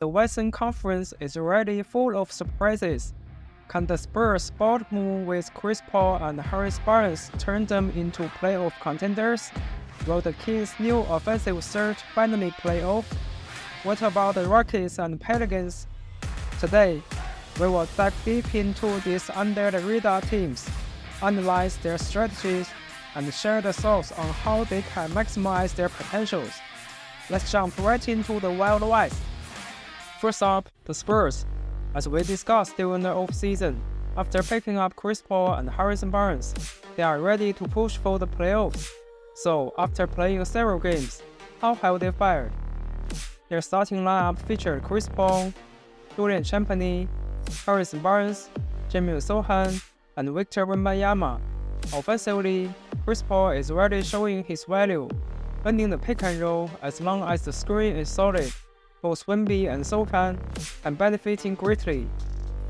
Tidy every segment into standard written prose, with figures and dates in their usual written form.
The Western Conference is already full of surprises. Can the Spurs' bold move with Chris Paul and Harris Barnes turn them into playoff contenders? Will the Kings' new offensive surge finally play off? What about the Rockets and Pelicans? Today, we will dive deep into these under-the-radar teams, analyze their strategies, and share the thoughts on how they can maximize their potentials. Let's jump right into the Wild West. First up, the Spurs. As we discussed during the offseason, after picking up Chris Paul and Harrison Barnes, they are ready to push for the playoffs. So, after playing several games, how have they fared? Their starting lineup featured Chris Paul, Julian Champagnie, Harrison Barnes, Jamie Sohan, and Victor Wembanyama. Offensively, Chris Paul is already showing his value, running the pick and roll as long as the screen is solid. Both Wemby and Sohan are benefiting greatly.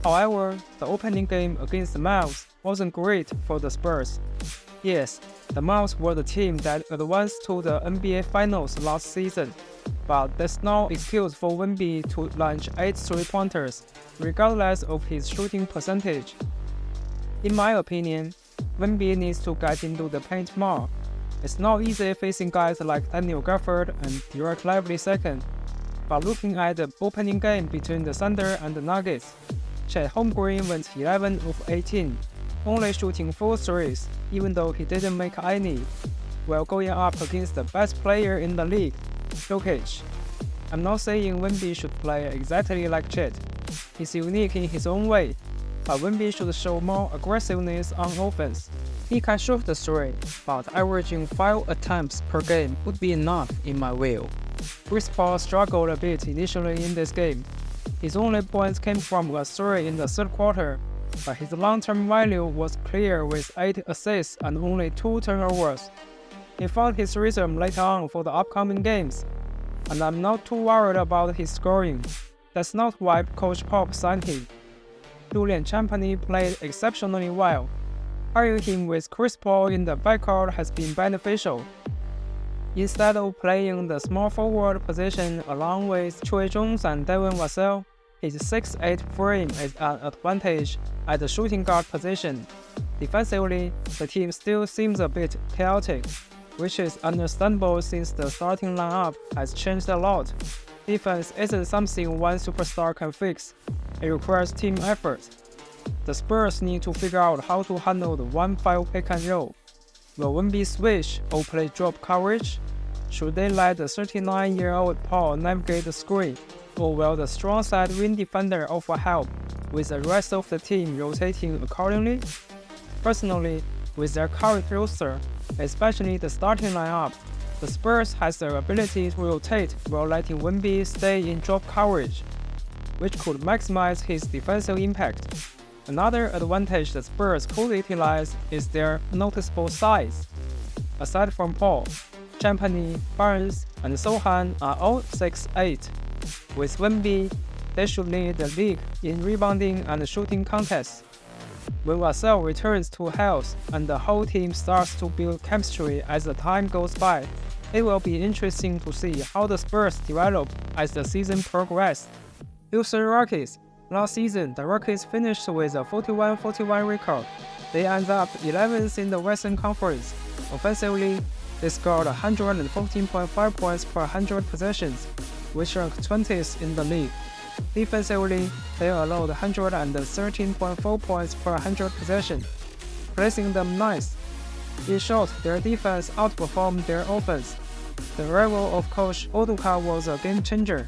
However, the opening game against the Mavs wasn't great for the Spurs. Yes, the Mavs were the team that advanced to the NBA Finals last season, but that's no excuse for Wemby to launch 8 3-pointers, regardless of his shooting percentage. In my opinion, Wemby needs to get into the paint more. It's not easy facing guys like Daniel Gafford and Derek Lively second. But looking at the opening game between the Thunder and the Nuggets, Chet Holmgren went 11 of 18, only shooting 4 threes, even though he didn't make any, while going up against the best player in the league, Jokic. I'm not saying Wemby should play exactly like Chet. He's unique in his own way, but Wemby should show more aggressiveness on offense. He can shoot the three, but averaging 5 attempts per game would be enough in my view. Chris Paul struggled a bit initially in this game. His only points came from a three in the third quarter, but his long-term value was clear with 8 assists and only 2 turnovers. He found his rhythm later on for the upcoming games, and I'm not too worried about his scoring. That's not why Coach Pop signed him. Julian Champagnie played exceptionally well. Pairing him with Chris Paul in the backcourt has been beneficial. Instead of playing the small forward position along with Troy Jones and Devin Vassell, his 6'8" frame is an advantage at the shooting guard position. Defensively, the team still seems a bit chaotic, which is understandable since the starting lineup has changed a lot. Defense isn't something one superstar can fix. It requires team effort. The Spurs need to figure out how to handle the 1-5 pick and roll. Will Wemby switch or play drop coverage? Should they let the 39-year-old Paul navigate the screen, or will the strong-side wing defender offer help, with the rest of the team rotating accordingly? Personally, with their current roster, especially the starting lineup, the Spurs has the ability to rotate while letting Wemby stay in drop coverage, which could maximize his defensive impact. Another advantage the Spurs could utilize is their noticeable size. Aside from Paul, Champagnie, Barnes, and Sohan are all 6'8". With Wemby, they should lead the league in rebounding and shooting contests. When Vassell returns to health and the whole team starts to build chemistry as the time goes by, it will be interesting to see how the Spurs develop as the season progresses. Houston Rockets. Last season, the Rockets finished with a 41-41 record. They ended up 11th in the Western Conference. Offensively, they scored 114.5 points per 100 possessions, which ranked 20th in the league. Defensively, they allowed 113.4 points per 100 possessions, placing them ninth. In short, their defense outperformed their offense. The arrival of Coach Udoka was a game changer.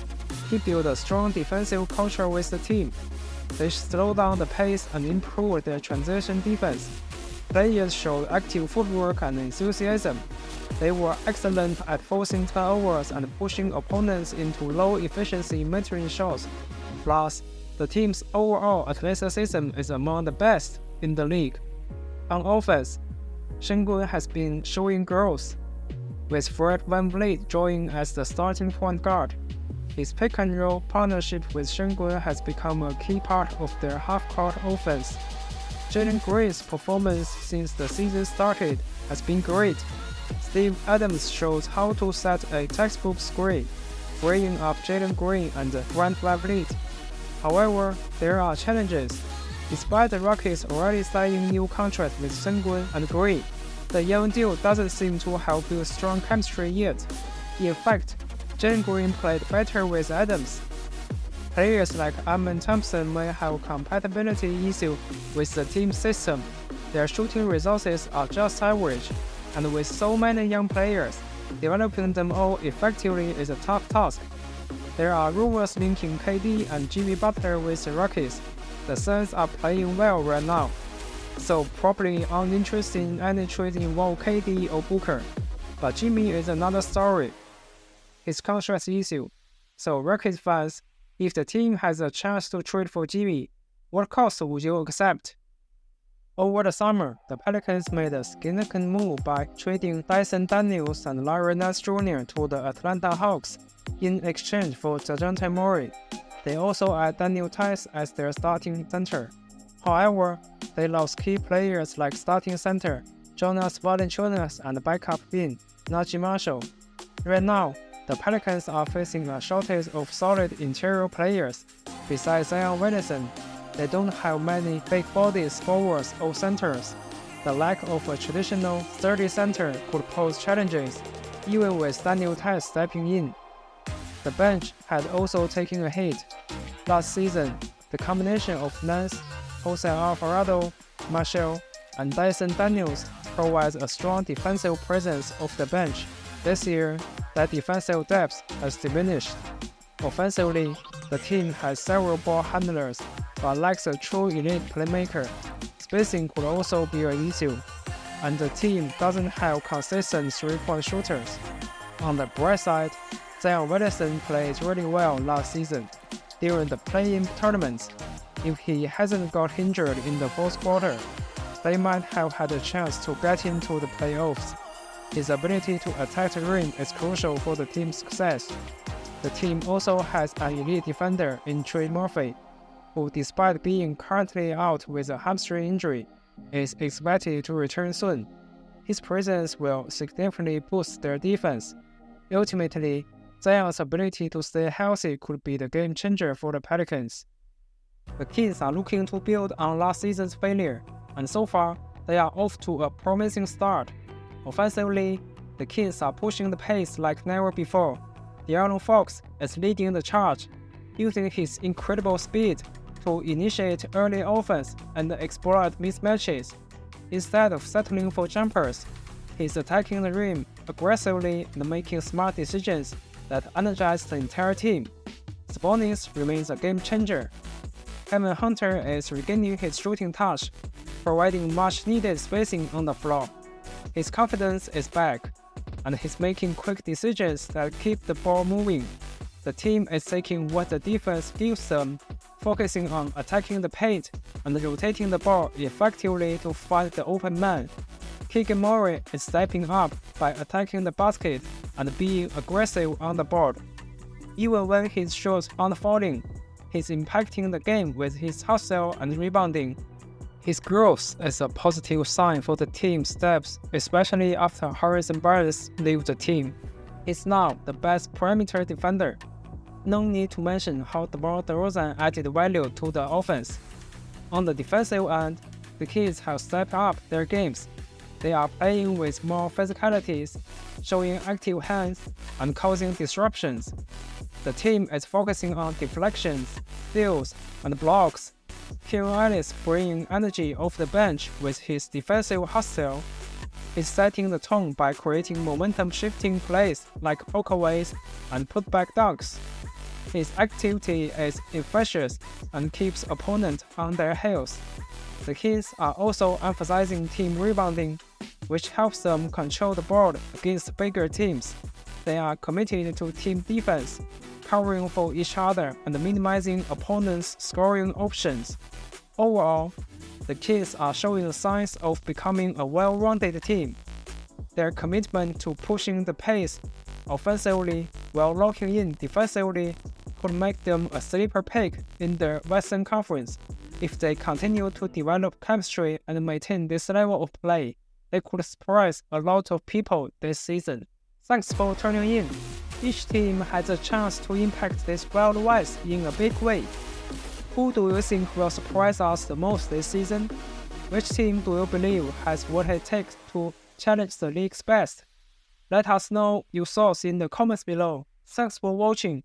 He built a strong defensive culture with the team. They slowed down the pace and improved their transition defense. Players showed active footwork and enthusiasm. They were excellent at forcing turnovers and pushing opponents into low-efficiency mid-range shots. Plus, the team's overall athleticism is among the best in the league. On offense, Sengun has been showing growth, with Fred VanVleet joining as the starting point guard. His pick-and-roll partnership with Sengun has become a key part of their half-court offense. Jalen Green's performance since the season started has been great. Steve Adams shows how to set a textbook screen. bringing up Jalen Green and Grant VanVleet. However, there are challenges. Despite the Rockets already signing new contracts with Sengun and Green, the young duo doesn't seem to have built strong chemistry yet. In fact, Jalen Green played better with Adams. Players like Amen Thompson may have compatibility issues with the team system. Their shooting resources are just average, and with so many young players, developing them all effectively is a tough task. There are rumors linking KD and Jimmy Butler with the Rockets. The Suns are playing well right now, so probably uninterested in any trade involve KD or Booker. But Jimmy is another story. His contract issue. So Rockets fans, if the team has a chance to trade for Jimmy, what cost would you accept? Over the summer, the Pelicans made a significant move by trading Dyson Daniels and Larry Nance Jr. to the Atlanta Hawks in exchange for DeJounte Murray. They also add Daniel Tice as their starting center. However, they lost key players like starting center Jonas Valanciunas and backup wing Najee Marshall. Right now, the Pelicans are facing a shortage of solid interior players. Besides Zion Williamson, they don't have many big-bodied forwards or centers. The lack of a traditional sturdy center could pose challenges, even with Daniel Tice stepping in. The bench had also taken a hit. Last season, the combination of Nance, Jose Alvarado, Marshall, and Dyson Daniels provides a strong defensive presence off the bench. This year, that defensive depth has diminished. Offensively, the team has several ball handlers, but lacks a true elite playmaker. Spacing could also be an issue, and the team doesn't have consistent three-point shooters. On the bright side, Zion Williamson played really well last season during the play-in tournaments. If he hasn't got injured in the fourth quarter, they might have had a chance to get into the playoffs. His ability to attack the rim is crucial for the team's success. The team also has an elite defender in Trey Murphy, who despite being currently out with a hamstring injury, is expected to return soon. His presence will significantly boost their defense. Ultimately, Zion's ability to stay healthy could be the game changer for the Pelicans. The Kings are looking to build on last season's failure, and so far, they are off to a promising start. Offensively, the Kings are pushing the pace like never before. De'Aaron Fox is leading the charge, using his incredible speed to initiate early offense and exploit mismatches. Instead of settling for jumpers, he's attacking the rim aggressively and making smart decisions that energize the entire team. Sabonis remains a game changer. Kevin Hunter is regaining his shooting touch, providing much-needed spacing on the floor. His confidence is back, and he's making quick decisions that keep the ball moving. The team is taking what the defense gives them, focusing on attacking the paint and rotating the ball effectively to find the open man. Keegan Murray is stepping up by attacking the basket and being aggressive on the board. Even when his shots aren't falling, he's impacting the game with his hustle and rebounding. His growth is a positive sign for the team's depth, especially after Harrison Barnes leaves the team. He's now the best perimeter defender. No need to mention how DeMar DeRozan added value to the offense. On the defensive end, the Kings have stepped up their games. They are playing with more physicalities, showing active hands, and causing disruptions. The team is focusing on deflections, steals, and blocks. Kevin Ellis bringing energy off the bench with his defensive hustle. He's setting the tone by creating momentum-shifting plays like pokeaways and putback dunks. His activity is infectious and keeps opponents on their heels. The Kings are also emphasizing team rebounding, which helps them control the board against bigger teams. They are committed to team defense, covering for each other and minimizing opponents' scoring options. Overall, the Kings are showing signs of becoming a well-rounded team. Their commitment to pushing the pace offensively while locking in defensively could make them a sleeper pick in the Western Conference. If they continue to develop chemistry and maintain this level of play, they could surprise a lot of people this season. Thanks for tuning in. Each team has a chance to impact this Wild West in a big way. Who do you think will surprise us the most this season? Which team do you believe has what it takes to challenge the league's best? Let us know your thoughts in the comments below. Thanks for watching.